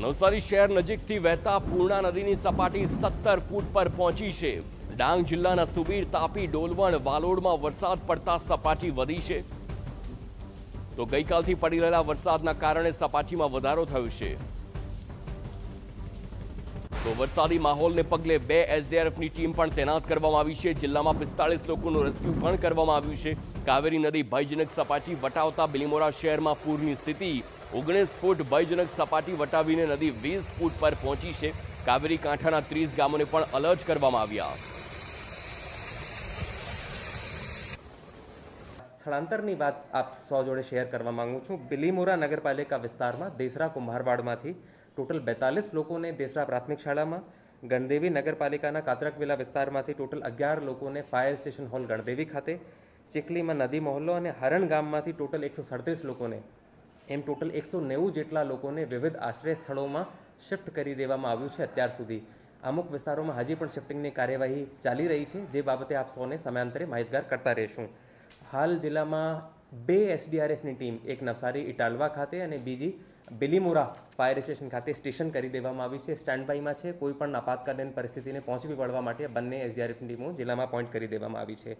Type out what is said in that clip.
નવસારી શહેર નજીકથી વહેતા પૂર્ણા નદીની સપાટી 17 ફૂટ પર પહોંચી છે। ડાંગ જિલ્લાના સુબીર, તાપી, ડોલવણ, વાલોડમાં વરસાદ પડતા સપાટી વધી છે તો ગઈકાલથી પડી રહેલા વરસાદના કારણે સપાટીમાં વધારો થયો છે। તો વરસાદી માહોલને પગલે 2 એસડીઆરએફની ટીમ પણ તૈનાત કરવામાં આવી છે। જિલ્લામાં 45 લોકોનું રેસ્ક્યુ પણ કરવામાં આવ્યું છે। કાવેરી નદી ભયજનક સપાટી વટાવતા બિલીમોરા શહેરમાં પૂરની સ્થિતિ। 19 ફૂટ ભયજનક સપાટી વટાવીને નદી 20 ફૂટ પર પહોંચી છે। કાવેરી કાંઠાના 30 ગામોને પણ એલર્ટ કરવામાં આવ્યા। સ્થળાંતરની વાત આપ સૌ જોડે શેર કરવા માંગુ છું। બિલીમોરા નગરપાલિકા વિસ્તારમાં દેસરા કુંભારવાડમાંથી ટોટલ 42 લોકોને દેસરા પ્રાથમિક શાળામાં, ગણદેવી નગરપાલિકાના કાતરકવેલા વિસ્તારમાંથી ટોટલ 11 લોકોને ફાયર સ્ટેશન હોલ ગણદેવી ખાતે, ચીખલીમાં નદી મહોલ્લો અને હરણ ગામમાંથી ટોટલ 137 લોકોને એમ ટોટલ 190 જેટલા લોકોને વિવિધ આશ્રય સ્થળોમાં શિફ્ટ કરી દેવામાં આવ્યું છે। અત્યાર સુધી અમુક વિસ્તારોમાં હજી પણ શિફ્ટિંગની કાર્યવાહી ચાલી રહી છે, જે બાબતે આપ સૌને સમયાંતરે માહિતગાર કરતા રહીશું। હાલ જિલ્લામાં 2 એસડીઆરએફની ટીમ, એક નવસારી ઇટાલવા ખાતે અને બીજી બિલીમોરા ફાયર સ્ટેશન ખાતે સ્ટેશન કરી દેવામાં આવી છે, સ્ટેન્ડ બાયમાં છે। કોઈ પણ આપાતકાલીન પરિસ્થિતિને પહોંચી વળવા માટે બંને એસડીઆરએફની ટીમો જિલ્લામાં પોઇન્ટ કરી દેવામાં આવી છે।